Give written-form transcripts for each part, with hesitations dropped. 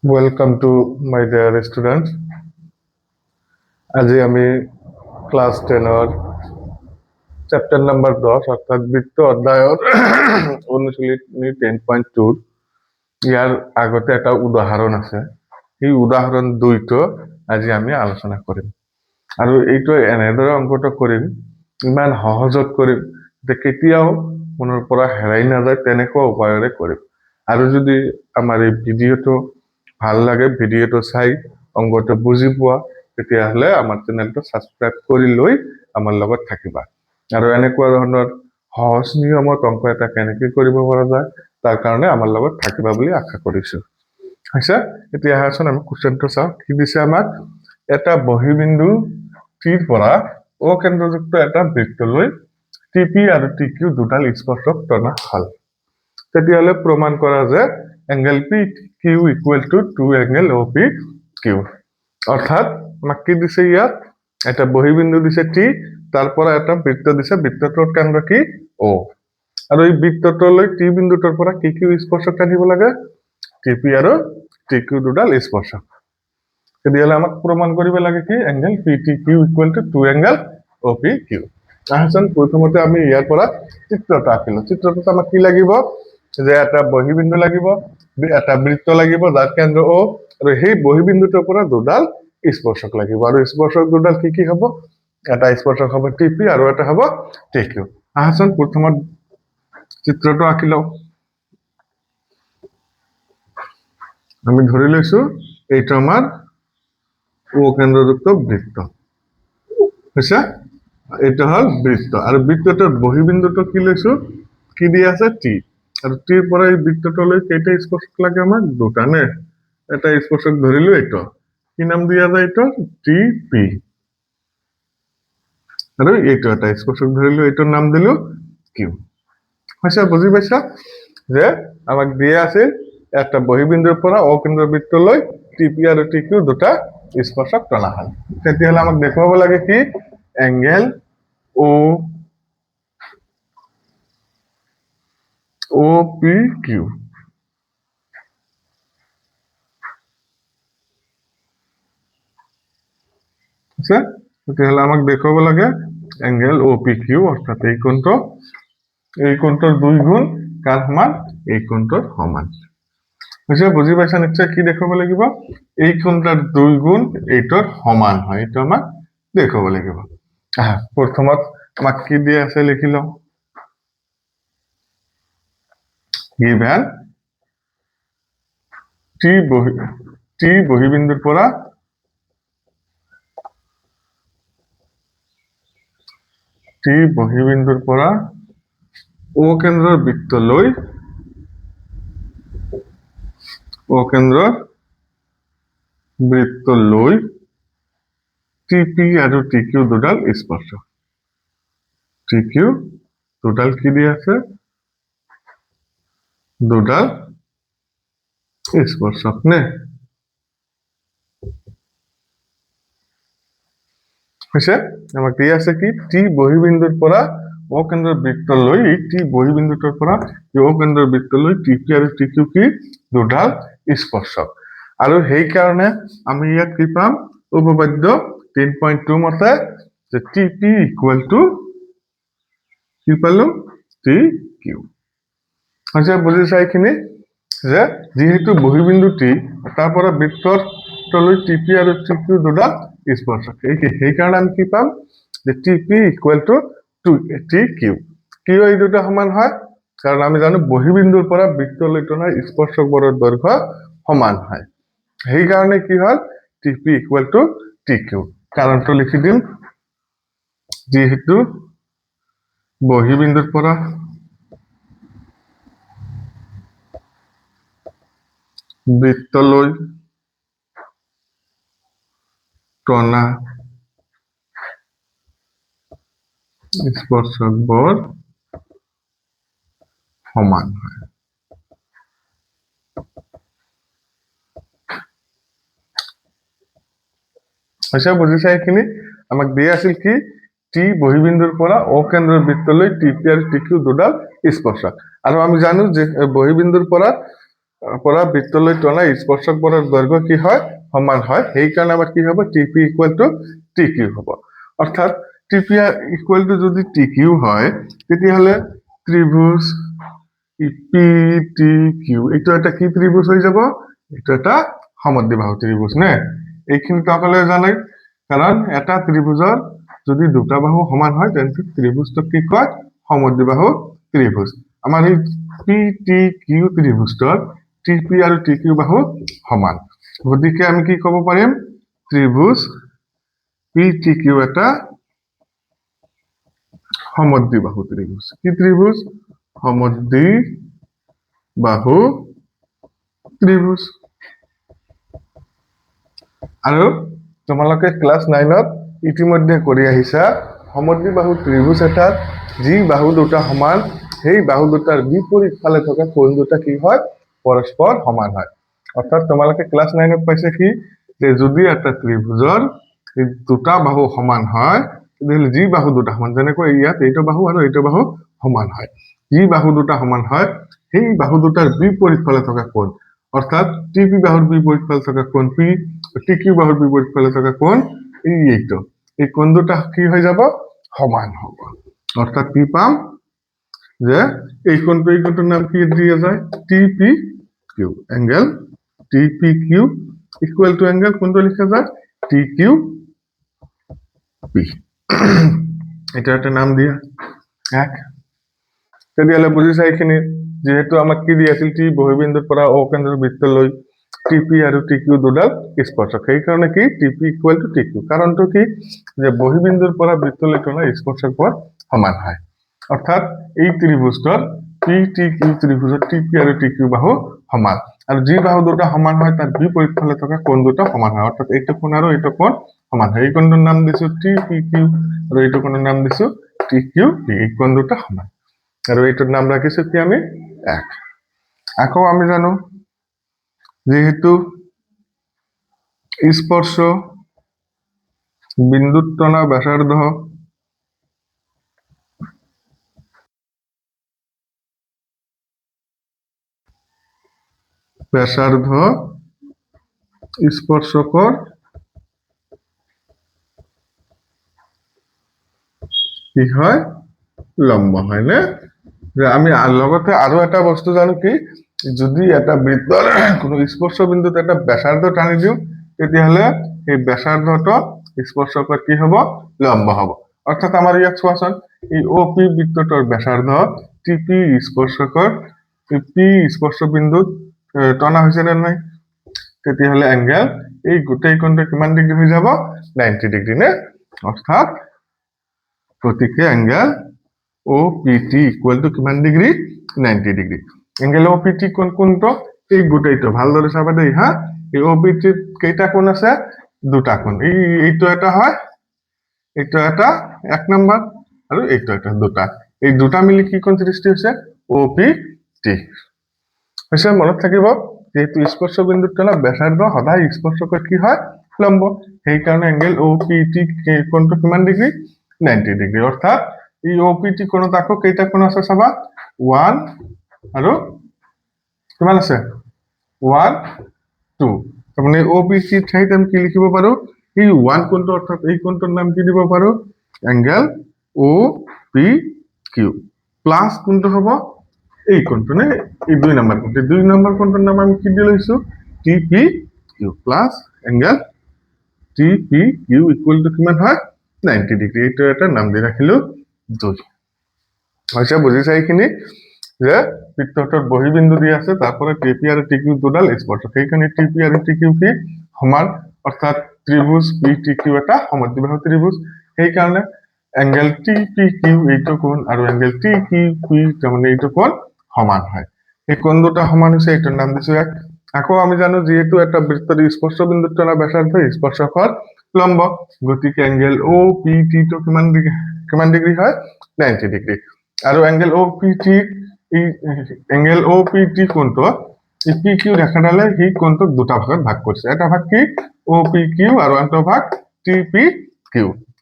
Welcome to my dear students. আজি আমি class 10 chapter number 10 অৰ্থাৎ বৃত্ত অধ্যায়ৰ অনুশীলনী 10.2 ইয়াৰ আগতে এটা উদাহৰণ আছে এই উদাহৰণ 2টো আজি আমি আলোচনা কৰিম আৰু এইটো এনেদৰে অংকটো কৰিম ইমান সহজত কৰিম যে কেতিয়াও মনৰ পৰা হেৰাই নাযায় তেনেকুৱা উপায়েৰে কৰিম আৰু যদি আমাৰ এই ভিডিঅটো ভাল লাগে ভিডিঅটো চাই অংকটো বুজি পোৱা তেতিয়াহলে আমাৰ চেনেলটো সাবস্ক্ৰাইব কৰি লৈ আমাৰ লগত থাকিবা আৰু এনেকুৱা ধৰণৰ সহজ নিয়মত অংক এটা কেনেকৈ কৰিব পৰা যায় তাৰ কাৰণে আমাৰ লগত থাকিবা বুলি আশা কৰিছো হৈছে এতিয়া আহাচোন আমি কোৱেশ্চনটো চাও কি দিছে আমাক এটা বহিবিন্দু টিৰ পৰা ও কেন্দ্ৰযুক্ত এটা বৃত্তলৈ টিপি আৰু টিকিউ দুডাল স্পৰ্শক টনা হল তেতিয়াহলে প্ৰমাণ কৰা যে angle PQ equal to 2 angle OPQ অর্থাৎ আমাক কি দিছে ইয়াত এটা বহিবিন্দু দিছে T তারপর এটা বৃত্ত দিছে বৃত্তটোৰ কেন্দ্ৰ কি O আৰু এই বৃত্তটোলৈ T বিন্দুটোৰ পৰা কি কি স্পৰ্শক টানিব লাগে TP আৰু TQ দুডাল স্পৰ্শক তেতিয়াহলে আমাক প্ৰমাণ কৰিব লাগে কি angle PTQ equal to 2 angle OPQ আহাচোন প্ৰথমতে আমি ইয়াৰ পৰা চিত্ৰটো আঁকিলো চিত্ৰটোত আমাক কি লাগিব যে এটা বহিবিন্দু লাগিব এটা বৃত্ত লাগিব যাৰ কেন্দ্ৰ O আৰু সেই বহিবিন্দুটোৰ পৰা দুডাল স্পৰ্শক লাগিব আৰু স্পৰ্শক দুডাল কি কি হ'ব এটা স্পৰ্শক হ'ব TP আৰু এটা হ'ব TQ আহাচোন প্ৰথমত চিত্ৰটো আঁকিলো আমি ধৰি লৈছো এইটো আমাৰ O কেন্দ্ৰযুক্ত বৃত্ত হৈছে এটা হল বৃত্ত আৰু বৃত্তটোৰ বহিবিন্দুটো কি লৈছো কি দি আছে T আৰু T পৰা এই বৃত্তটোলৈ কেইটা স্পৰ্শক লাগে আমাক দুটা নে এটা স্পৰ্শক ধৰিলো এইটো কি নাম দিয়া যায় এইটো TP আৰু এইটো এটা স্পৰ্শক ধৰিলো এইটোৰ নাম দিলো Q হৈছে বুজি পাইছা যে আমাক দিয়া আছে একটা বহিবিন্দুৰ পৰা O কেন্দ্ৰ বৃত্তলৈ TP আৰু TQ দুটা স্পৰ্শক টনা হল তেতিয়াহলে আমাক দেখুৱাব লাগে কি angle OPQ আছে তেতিয়াহলে আমাক দেখুৱাব লাগে angle OPQ অৰ্থাৎ এই কোণটোৰ 2 গুণ কাৰ সমান এই কোণটোৰ সমান হৈছে বুজি পাইছা নিশ্চয় কি দেখুৱাব লাগিব এই কোণটোৰ 2 গুণ এইটোৰ সমান হয় এটা আমাক দেখুৱাব লাগিব প্ৰথমত আমাক কি দিয়া আছে লিখি লও given T বহিবিন্দুৰ পৰা O কেন্দ্ৰৰ বৃত্তলৈ TP আৰু TQ দুডাল স্পৰ্শক TQ দুডাল কি দি আছে দুডাল স্পৰ্শক নে হৈছে আমাক দিয়া আছে কি T বহিবিন্দুৰ পৰা O কেন্দ্ৰৰ বৃত্তলৈ T বহিবিন্দুটোৰ পৰা O কেন্দ্ৰৰ বৃত্তলৈ TP আৰু TQ কি দুডাল স্পৰ্শক আৰু সেই কাৰণে আমি ইয়াত কি পাম উপপাদ্য 3.2 মতে যে TP equal to কি পালো TQ আচ্ছা বুজিছা এইখিনি যে যেহেতু বহিবিন্দু T তাৰ পৰা বৃত্তটোলৈ TP আৰু TQ দুডাল স্পৰ্শক এই কাৰণে আমি কি পাম যে TP equal to TQ কিয় এই দুটা সমান হয় কাৰণ আমি জানো বহিবিন্দুৰ পৰা বৃত্তলৈ টনা স্পৰ্শকবোৰৰ দৈৰ্ঘ্য সমান হয় সেই কাৰণে কি হল TP equal to TQ কাৰণটো লিখি দিম যেহেতু বহিবিন্দুৰ পৰা বৃত্তলৈ টনা স্পৰ্শকবোৰ সমান হয় আচ্ছা বুজিছা এইখিনি আমাক দিয়া আছিল কি T বহিবিন্দুৰ পৰা O কেন্দ্ৰৰ বৃত্তলৈ TP আৰু TQ দুডাল স্পৰ্শক আৰু আমি জানো যে বহিবিন্দুৰ পৰা পৰা বৃত্তলৈ টনা স্পৰ্শক বলৰ দৈৰ্ঘ্য কি হয় সমান হয় সেইকাৰণে আমাৰ কি হ'ব টিপি ইকুৱেল টু টি কিউ হ'ব অৰ্থাৎ টিপি ইকুৱেল টু যদি টি কিউ হয় তেতিয়াহ'লে ত্ৰিভুজ পি টি কিউ এইটো এটা কি ত্ৰিভুজ হৈ যাব এইটো এটা সমদ্বিবাহু ত্ৰিভুজ নে এইখিনি সকলোৱে জানে কাৰণ এটা ত্ৰিভুজৰ যদি দুটা বাহু সমান হয় তেন্তে ত্ৰিভুজটোক কি কয় সমদ্বিবাহু ত্ৰিভুজ আমাৰ এই পি টি কিউ ত্ৰিভুজটোৰ টিপি আৰু টি কিউ বাহু সমান গতিকে আমি কি ক'ব পাৰিম ত্ৰিভুজ পি টি কিউ এটা সমদ্বিবাহু ত্ৰিভুজ কি ত্ৰিভুজ সমদ্বিবাহু ত্ৰিভুজ আৰু তোমালোকে ক্লাস 9ত ইতিমধ্যে কৰি আহিছা সমদ্বিবাহু ত্ৰিভুজ এটা যি বাহু দুটা সমান সেই বাহু দুটাৰ বিপৰীত ফালে থকা কোণ দুটা কি হয় পৰস্পৰ সমান হয় অৰ্থাৎ তোমালোকে ক্লাস 9ত পাইছে কি যে যদি এটা ত্ৰিভুজৰ দুটা বাহু সমান হয় তেতিয়াহ'লে যি বাহু দুটা সমান যেনেকৈ ইয়াত এইটো বাহু আৰু এইটো বাহু সমান হয় যি বাহু দুটা সমান হয় সেই বাহু দুটাৰ বিপৰীত ফালে থকা কোণ অর্থাৎ টিপি বাহুর বিপরীত ফালে থাকা কোণ পি টিকিউ বাহুর বিপরীত ফালে থাকা কোণ এইটো এই কোণ দুটা কি হয়ে যাব সমান হ'ব অর্থাৎ কি পাম যে এই কোণটোৰ নাম কি দিয়া যায় টিপি কিউ এঙ্গেল টিপি কিউ ইকুয়াল টু এঙ্গেল কোণটো লিখা যায় টি কিউ পি এটা একটা নাম দিয়া এক তেতিয়াহ'লে বুজিছা এইখিনি যেহেতু আমাক কি দি আছিল টি বহিবিন্দুৰ পৰা অ কেন্দ্ৰৰ বৃত্তলৈ টিপি আৰু টিকিউ দুডাল স্পৰ্শক সেইকাৰণে কি টিপি ইকুৱেল টু টিকিউ কাৰণটো কি যে বহিবিন্দুৰ পৰা বৃত্তলৈ টনা স্পৰ্শক বৰ সমান হয় অৰ্থাৎ এই ত্ৰিভুজৰ পি টি কিউ ত্ৰিভুজৰ টিপি আৰু টিকিউ বাহু সমান আৰু যি বাহু দুটা সমান হয় তাৰ বিপৰীত ফালে থকা কোণ দুটা সমান হয় অৰ্থাৎ এইটো কোণ আৰু এইটো কোণ সমান হয় এই কোণটোৰ নাম দিছো টি পি কিউ আৰু এইটো কোণৰ নাম দিছো টি কিউ এই কোণ দুটা সমান আৰু এইটোৰ নাম ৰাখিছো কি আমি এক আকৌ আমি জানো যেহেতু স্পৰ্শ বিন্দুত টনা ব্যাসাৰ্ধ স্পৰ্শকৰ কি হয় লম্ব হয় না যে আমি লগতে আৰু এটা বস্তু জানো কি যদি এটা বৃত্তৰ কোনো স্পৰ্শ বিন্দুত এটা ব্যাসাৰ্ধ টানি দিও তেতিয়াহ'লে এই ব্যাসাৰ্ধটো স্পৰ্শকৰ কি হ'ব লম্ব হ'ব অৰ্থাৎ আমাৰ ইয়াত চোৱাচোন এই OP বৃত্তটোৰ ব্যাসাৰ্ধ TP স্পৰ্শকৰ পি স্পৰ্শ বিন্দুত টনা হৈছে নে নাই তেতিয়াহ'লে এংগেল এই গোটেই কোণটো কিমান ডিগ্ৰী হৈ যাব 90 ডিগ্ৰী নে অৰ্থাৎ গতিকে এংগেল OPT ইকুৱেল টু কিমান ডিগ্ৰী 90 ডিগ্ৰী এংগেল OPT কোনটো এই গোটেইটো ভালদৰে চাবা দেই হা এই OPT কেইটা কোণ আছে দুটা কোণ এইটো এটা হয় এইটো এটা এক নম্বৰ আৰু এইটো এটা দুটা এই দুটা মিলি কি কোণ সৃষ্টি হৈছে OPT হৈছে মনত থাকিব যেহেতু স্পৰ্শ বিন্দুত টনা ব্যাসাৰ্ধ সদায় স্পৰ্শকৰ কি হয় লম্ব সেই কাৰণে এংগেল OPT কোণটো কিমান ডিগ্ৰী 90 ডিগ্ৰী অৰ্থাৎ এই OPT কোণত আকৌ কেইটা কোণ আছে চাবা 1 আৰু কিমান আছে 1 2 তাৰমানে OPT ঠাইত আমি কি লিখিব পাৰো এই 1 কোণটো অৰ্থাৎ এই কোণটোৰ নাম কি দিব পাৰো এংগেল OPQ প্লাস কোণটো হ'ব এই কোণটো নে এই 2 নম্বৰ কোণটো 2 নম্বৰ কোণটোৰ নাম আমি কি দি লৈছো TPQ plus angle TPQ equal to কিমান হয় 90 ডিগ্ৰী এইটো এটা নাম দি ৰাখিলো 2 হৈছে বুজিছা এইখিনি যে বৃত্তটোৰ বহিবিন্দু দি আছে তাৰপৰে টিপি আৰু টিকিউ দুডাল স্পৰ্শক সেইখানে টিপি আৰু টিকিউ কি সমান অৰ্থাৎ ত্ৰিভুজ পিটিকিউ এটা সমদ্বিবাহু ত্ৰিভুজ সেই কাৰণে এংগেল টিপিকিউ এইটো কোণ আৰু এংগেল টিকিউপি তাৰমানে এইটো কোণ সমান হয় এই কোণ দুটা সমান হৈছে এইটোৰ নাম দিছো এক আকৌ আমি জানো যেহেতু এটা বৃত্তৰ স্পৰ্শ বিন্দুত টনা ব্যাসাৰ্ধ স্পৰ্শকৰ লম্ব গতিকে এংগেল OPT টো কিমান ডিগ্ৰী হয় 90 ডিগ্ৰী আৰু এংগেল OPT এই এংগেল OPT কোণটো এই PQ ৰেখাডালে সেই কোণটোক দুটা ভাগত ভাগ কৰিছে এটা ভাগ কি OPQ আৰু আনটো ভাগ TPQ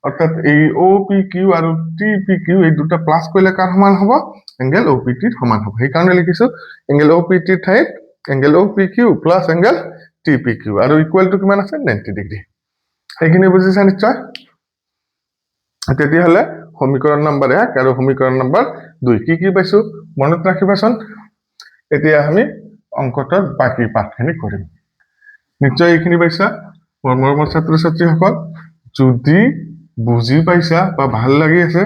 অৰ্থাৎ এই OPQ আৰু TPQ এই দুটা প্লাস কৰিলে কাৰ সমান হ'ব এংগেল OPT ৰ সমান হ'ব সেই কাৰণে লিখিছো এংগেল OPT ৰ ঠাইত angle OPQ plus angle TPQ আৰু ইকুৱেল টু কিমান আছে 90 ডিগ্ৰী এইখিনি বুজিছা নিশ্চয় তেতিয়াহ'লে সমীকৰণ নম্বৰ 1 আৰু সমীকৰণ নম্বৰ 2 কি পাইছো মনত ৰাখিবাচোন এতিয়া আমি অংকটোৰ বাকি পাঠখিনি কৰিম নিশ্চয় এইখিনি পাইছা মোৰ মৰমৰ ছাত্ৰ ছাত্ৰীসকল যদি বুজি পাইছা বা ভাল লাগি আছে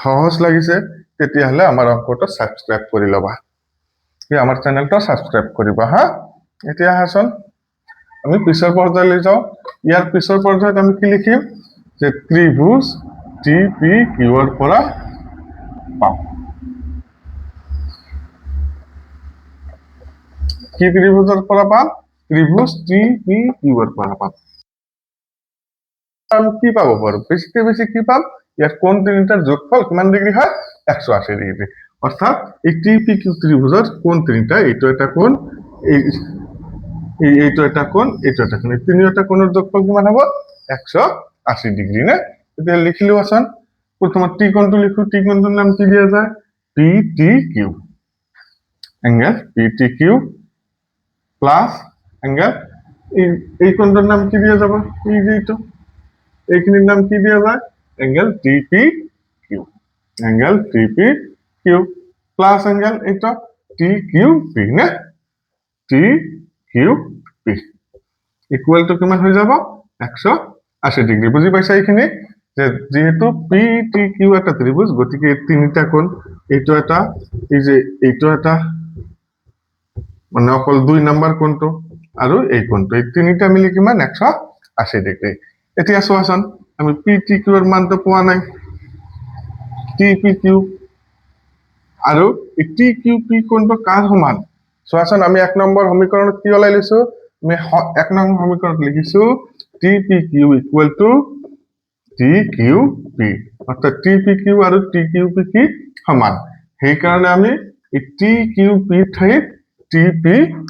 সহজ লাগিছে তেতিয়াহ'লে আমাৰ অংকটো সাবস্ক্ৰাইব কৰি লবা আমাৰ চেনেলটো সাবস্ক্ৰাইব কৰিবা হা এতিয়া আহাচোন আমি পিছৰ পৰ্যায়লৈ যাওঁ ইয়াৰ পিছৰ পৰ্যায়ত আমি কি লিখিম যে ত্ৰিভুজ TPQ ৰ পৰা পাম কি ত্ৰিভুজৰ পৰা পাম ত্ৰিভুজ TPQ ৰ পৰা পাম আমি কি পাব পাৰো বেছি কি পাম ইয়াৰ কোণ তিনিটাৰ যোগফল কিমান ডিগ্ৰী হয় 180 ডিগ্ৰী অৰ্থাৎ এই TPQ ত্ৰিভুজৰ কোণ তিনিটা এইটো এটা কোণ এইটো এটা কোণ এইটো এটা কোণ তিনিটা কোণৰ যোগফল কিমান হ'ব 180 ডিগ্ৰী না এতিয়া লিখিলো আছন প্ৰথমে টি কোণটো লিখো টি কোণটোৰ নাম কি দিয়া যায় PTQ angle PTQ plus angle এই কোণটোৰ নাম কি দিয়া যাব এই যেটো এইখিনিৰ নাম কি দিয়া যায় angle TPQ angle TPQ plus angle এটা TQP না TQP ইকুয়াল টু কিমান হৈ যাব 180 ডিগ্ৰী বুজি পাইছা এইখিনি যে যেহেতু PTQ এটা ত্ৰিভুজ গতিকে তিনিটা কোণ এইটো এটা এই যে এইটো এটা মানে অকল 2 নম্বৰ কোণটো আৰু এই কোণটো এই তিনিটা মিলি কিমান 180 ডিগ্ৰী এতিয়া চোৱাচোন আমি PTQ ৰ মানটো পোৱা নাই TPQ আৰু এই TQP কোণটো কাৰ সমান চোৱাচোন আমি 1 নম্বৰ সমীকৰণত কি ওলাই লৈছো আমি 1 নম্বৰ সমীকৰণত লিখিছো TPQ ইকুৱেল টু TQP অৰ্থাৎ TPQ আৰু TQP কি সমান সেই কাৰণে আমি এই TQP ঠাইত TP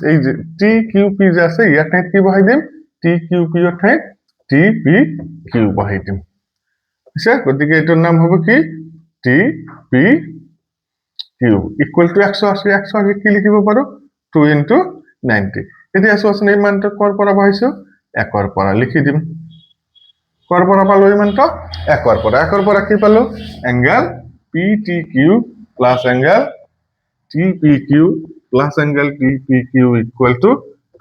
এই যে TQP যে আছে ইয়াৰ ঠাইত কি বহাই দিম TQP ৰ ঠাইত TPQ বহাই দিম আছে গতিকে এটাৰ নাম হ'ব কি TPQ ইকুৱেল টু 180 কি লিখিব পাৰো 2 * 90 এতিয়া চোৱাচোন এই মানটো কৰ পৰা বহাইছো 1 ৰ পৰা লিখি দিম কৰ পৰা পালো এই মানটো 1 ৰ পৰা কি পালো angle PTQ plus angle TPQ plus angle TPQ equal to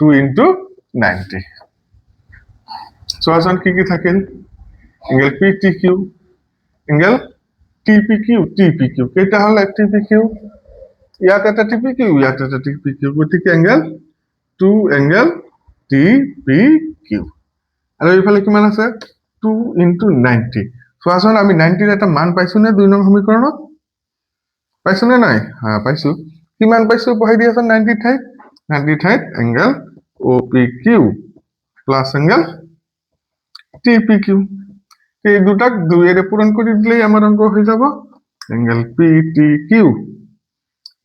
2 * 90 চোৱাচোন কি থাকিল এংগেল PTQ এংগেল TPQ কেইটা হল TPQ ইয়াত এটা TPQ ইয়াত এটা TPQ গতিকে এংগেল 2 এংগেল TPQ আৰু এইফালে কিমান আছে 2 * 90 চোৱাচোন আমি 90 ৰ এটা মান পাইছো নে 2 নং সমীকৰণত পাইছো নে নাই হ্যাঁ পাইছো কিমান পাইছো বহাই দিয়াছ 90 ঠাইত angle OPQ plus angle TPQ এই দুটাক 2 এর পূরণ করে দিলেই আমার অঙ্ক হয়ে যাব angle PTQ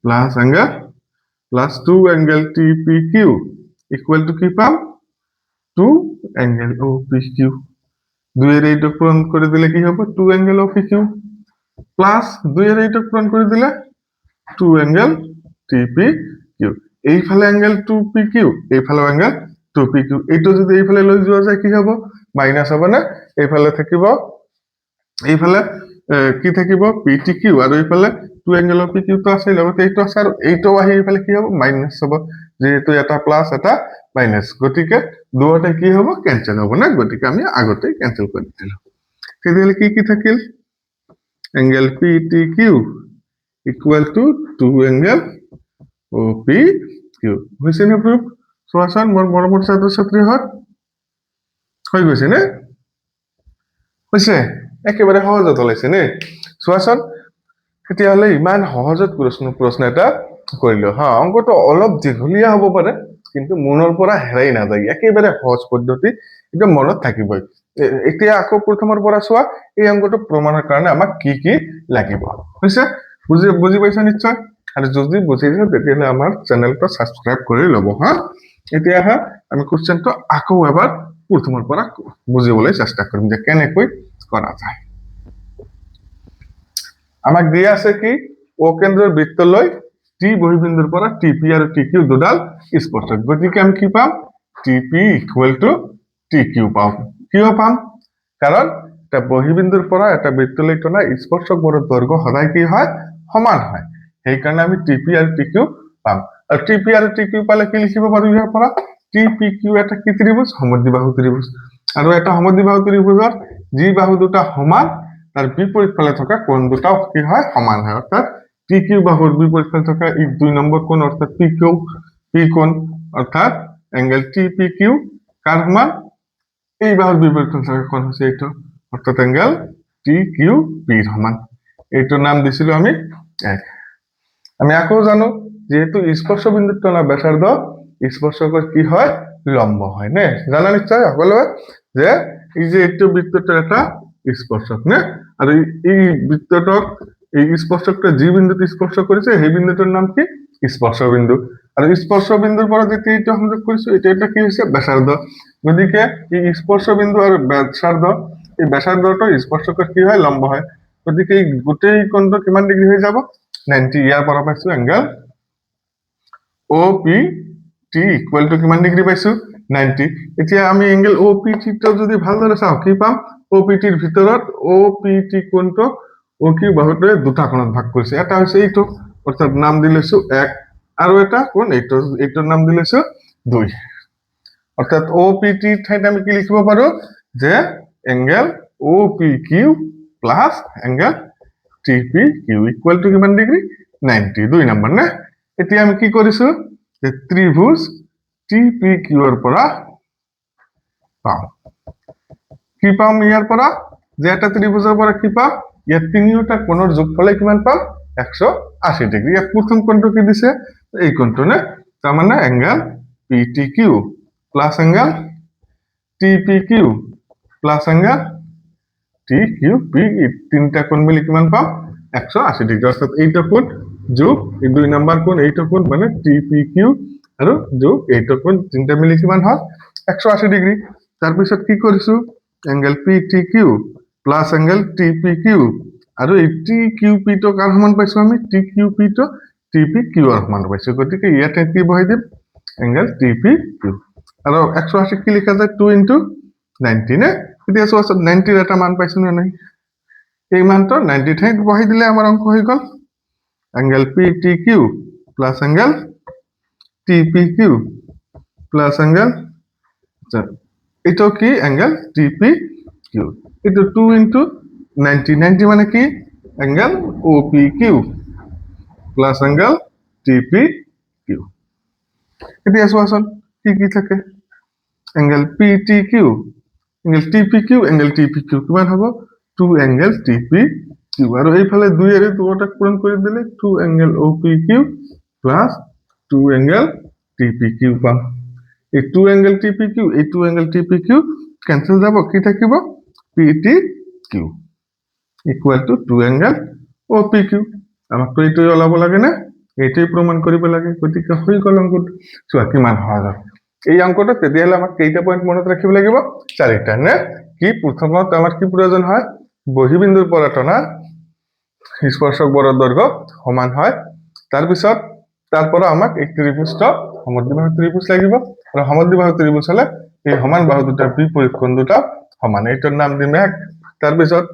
plus angle plus 2 angle TPQ equal to কি পাম 2 এংগেল OPQ 2 এর এইটা পূরণ করে দিলে কি হবে 2 এংগেল OPQ প্লাস 2 এর এইটা পূরণ করে দিলে 2 এংগেল TPQ এইফালে এংগেল 2PQ এইফালে এংগেল 2PQ এইটো যদি এইফালে লৈ যোৱা যায় কি হ'ব মাইনাস হবে না এইফালে থাকিব এইফালে কি থাকিব PTQ আৰু এইফালে 2 এংগেল OPQ তো আছে লগতে এইটো আছে আৰু এইটো আহি এইফালে কি হ'ব মাইনাস হ'ব যেহেতু এটা প্লাস এটা মাইনাস গতিকে দুটা কি হ'ব ক্যান্সেল হ'ব না গতিকে আমি আগতে ক্যান্সেল কৰি দিলো তেতিয়াহলে কি থাকিল angle PTQ equal to 2 angle OPQ হৈছে নে প্রুফ চোৱাচোন মোৰ মৰমৰ ছাত্ৰ ছাত্ৰীহঁত হৈ গৈছে নে হৈছে একেবাৰে সহজত ওলাইছে নে চোৱাচোন তেতিয়াহলে ইমান সহজত প্ৰশ্ন এটা কৰিলো হা অংকটো অলপ দীঘলীয়া হ'ব পাৰে কিন্তু মনৰ পৰা হেৰাই নাযায় একেবাৰে সহজ পদ্ধতি এটা মনত থাকিবই এতিয়া আকৌ প্ৰথমৰ পৰা চোৱা এই অংকটো প্ৰমাণৰ কাৰণে আমাক কি লাগিব হৈছে বুজি পাইছা নিশ্চয় আৰু যদি বুজিছা তেতিয়াহলে আমাৰ চেনেলটো সাবস্ক্ৰাইব কৰি লব হা এতিয়া আমি কোশ্চেনটো আকৌ এবাৰ প্ৰথমৰ পৰা বুজিবলৈ চেষ্টা কৰিম যে কেনেকৈ কৰা যায় আমাক দিয়া আছে কি ও কেন্দ্ৰৰ বৃত্তলৈ টি বহিবিন্দুৰ পৰা টিপি আৰু টিকিউ দুডাল স্পৰ্শক গতিকে আমি কি পাম টিপি ইকুৱেল টু টিকিউ পাম কিয় পাম কাৰণ এটা বহিবিন্দুৰ পৰা এটা বৃত্তলৈ টনা স্পৰ্শক বৰৰ দৈৰ্ঘ্য সদায় কি হয় সমান হয় সেইকাৰণে আমি টিপি আৰু টিকিউ পাম আৰু টিপি আৰু টিকিউ পালে কি লিখিব পাৰো ইয়াৰ পৰা টিপি কিউ এটা কি ত্ৰিভুজ সমদ্বিবাহু ত্ৰিভুজ আৰু এটা সমদ্বিবাহু ত্ৰিভুজৰ যি বাহু দুটা সমান তার বিপরীত ফলে থাকা কোণ দুটাও কি হয় সমান হয় অর্থাৎ পি কিউ বাহুর বিপরীত ফলে থাকা এই 2 নম্বর কোণ অর্থাৎ পি কোণ অর্থাৎ অ্যাঙ্গেল টিপি কিউ কার সমান এই বাহুর বিপরীত ফলে থাকা কোণ হচ্ছে এইটো অর্থাৎ অ্যাঙ্গেল টি কিউ পি সমান এইটোর নাম দিছিল আমি আমি আকৌ জানো যেহেতু স্পর্শ বিন্দুর টনা ব্যাসার্ধ স্পৰ্শকৰ কি হয় লম্ব হয় নে জানা নিশ্চয় সকলোৱে যে এই যে এইটো বৃত্তটোৰ এটা স্পর্শক নে আর এই বৃত্তটক এই স্পর্শকটা যে বিন্দুতে স্পর্শ করেছে সেই বিন্দুটার নাম কি স্পর্শ বিন্দু আর স্পর্শ বিন্দুর পরে যেটা এটা সংযোগ করেছে এটা কি হচ্ছে ব্যাসার্ধ গতিকে এই স্পর্শ বিন্দু আর ব্যাসার্ধ এই ব্যাসার্ধটা স্পর্শকের কি হয় লম্ব হয় গতিকে এই গোটেই কোণটো কিমান ডিগ্ৰী হৈ যাব 90 ইয়াৰ পৰা পাইছো এংগেল OPT ইকুৱেল টু কিমান ডিগ্ৰী পাইছো 90 এতিয়া আমি এংগেল OPT টো যদি ভালদৰে চাও কি পাম OPT ৰ ভিতৰত OPT কোণটো OQ বাহুটোৱে দুটা কোণত ভাগ কৰিছে এটা হৈছে এইটো অৰ্থাৎ নাম দিলেছো 1 আৰু এটা কোণ এইটোৰ নাম দিলেছো 2 অৰ্থাৎ OPT ঠাইত আমি কি লিখিব পাৰো যে angle OPQ plus angle TPQ equal to কিমান ডিগ্ৰী 90 2 নম্বৰ না এতিয়া আমি কি কৰিছো যে ত্ৰিভুজ TPQ ৰ পৰা পাম কি পাম ইয়াৰ পৰা যে এটা ত্ৰিভুজৰ পৰা কি পাম ইয়াত তিনিওটা কোণৰ যোগফলে কিমান পাম 180 ডিগ্ৰী ইয়াত প্ৰথম কোণটো কি দিছে এই কোণটো না তাৰ মানে angle PTQ plus angle TPQ plus angle TQP তিনটা কোণ মিলি কিমান পাম 180 ডিগ্ৰী অৰ্থাৎ এইটা কোণ যোগ এই 2 নম্বৰ কোণ এইটা কোণ মানে TPQ আৰু যোগ এইটা কোণ তিনটা মিলি কিমান হয় 180 ডিগ্ৰী তাৰ পিছত কি কৰিছো angle PTQ plus angle TPQ আৰু এই TQP তো কাৰ সমান পাইছো আমি TQP তো TPQ ৰ সমান পাইছো গতিকে ইয়াতে কি বহাই দিম এংগেল TPQ আৰু 180 কি লিখা যায় 2 * 90 নে এতিয়া চোৱা 90 ৰ এটা মান পাইছো না নাই এই মানটো 90 ঠাইত বহাই দিলে আমাৰ অংক হৈ গল angle PTQ plus angle TPQ plus angle এটো কি এংগেল TPQ এটো 2 * 90 90 মানে কি angle OPQ plus angle TPQ এতিয়া চোৱাচোন কি থাকে angle PTQ angle TPQ angle TPQ কিমান হ'ব 2 এংগেল TPQ আৰু এইফালে 2 এৰে দুটা পূৰণ কৰি দিলে 2 angle OPQ plus 2 angle TPQ পাম এই 2 এংগেল TPQ এই 2 এংগেল TPQ ক্যান্সেল যাব কি থাকিব PTQ equal to 2 angle OPQ আমাক তো এইটোই ওলাব লাগে না এইটোই প্রমাণ কৰিব লাগে গতিকে হৈ গল অংকটো চোৱা কিমান সহজ এই অংকটো তেতিয়াহলে আমাক কেইটা পইণ্ট মনত ৰাখিব লাগিব চাৰিটা নে কি প্ৰথমত আমাৰ কি প্ৰয়োজন হয় বহিবিন্দুৰ পৰা টনা স্পৰ্শক বৰৰ দৈৰ্ঘ্য সমান হয় তাৰ পিছত তাৰ পৰা আমাক এক ত্ৰিভুজটো সমদ্বিবাহু ত্ৰিভুজ লাগিব আৰু সমদ্বিবাহু ত্ৰিভুজ হলে এই সমান বাহু দুটাৰ বিপৰীত কোণ দুটা সমান এইটোৰ নাম দিম 1 তাৰ পিছত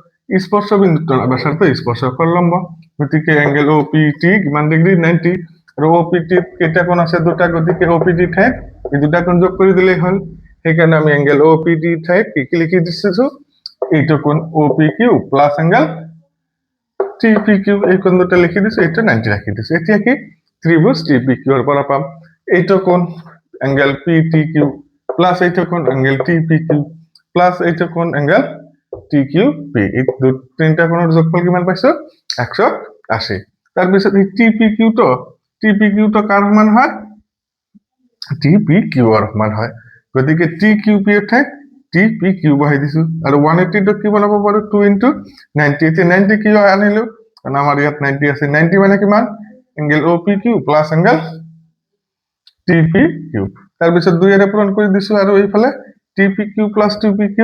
স্পৰ্শ বিন্দুটো ব্যাসাৰ্ধ স্পৰ্শকৰ লম্ব গতিকে এংগেল OPT কিমান ডিগ্ৰী 90 আৰু OPT কেইটা কোণ আছে দুটা গতিকে OPT ঠাইত এই দুটা কোণ যোগ কৰি দিলেই হ'ল সেইকাৰণে আমি এংগেল OPT ঠাইত কি লিখি দিছো এইটো কোণ OPQ প্লাস এংগেল TPQ এই কোণ দুটা লিখি দিছো এইটো 90 ৰাখি দিছো এতিয়া কি ত্ৰিভুজ TPQ ৰ পৰা পাম এইটো কোণ এংগেল PTQ প্লাস এইটো কোণ এংগেল TPQ প্লাস এইটো কোণ এংগেল TQP এই তিনটা কোণৰ যোগফল কিমান পাইছো 180 তাৰ পিছত এই TPQ তো কাৰ সমান হয় TPQ ৰ সমান হয় গতিকে TQP ৰ ঠাইত TPQ বহাই দিছো আৰু 180 টো কি বনাব পাৰো 2 * 90 তে 90 কি আনিলো কাৰণ আমাৰ ইয়াত 90 আছে 90 মানে কিমান angle OPQ plus angle TPQ তাৰ পিছত 2 এৰে পূৰণ কৰি দিছো আৰু এইফালে TPQ plus TPQ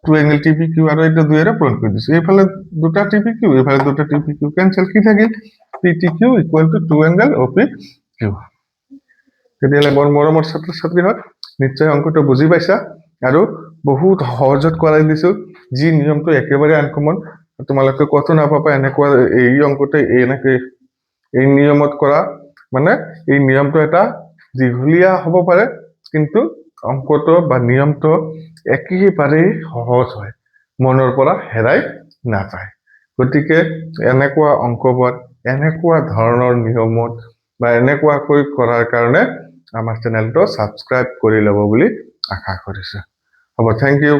2 angle TPQ আৰু এটা 2 এৰে পূৰণ কৰি দিছো এইফালে দুটা TPQ এইফালে দুটা TPQ ক্যান্সেল কি থাকিল PTQ equal to 2 angle OPQ. তেতিয়াহ'লে বৰ মৰমৰ ছাত্ৰ ছাত্ৰীহঁত নিশ্চয় অংকটো বুজি পাইছা আৰু বহুত সহজত কৰাই দিছো যি নিয়মটো একেবাৰে আনকমন তোমালোকে কত নাপাবা এনেকুৱা এই অংকটো এনেকৈ এই নিয়মত কৰা মানে এই নিয়মটো এটা দীঘলীয়া হ'ব পাৰে কিন্তু অংকটো বা নিয়মটো একেবাৰে সহজ হয় মনৰ পৰা হেৰাই নাযায় গতিকে এনেকুৱা অংকবোৰ এনেকুৱা ধৰণৰ নিয়মত বা এনেকুৱাকৈ কৰাৰ কাৰণে আমাৰ চেনেলটো সাবস্ক্ৰাইব কৰি ল'ব বুলি আশা কৰিছো হ'ব থ্যাংক ইউ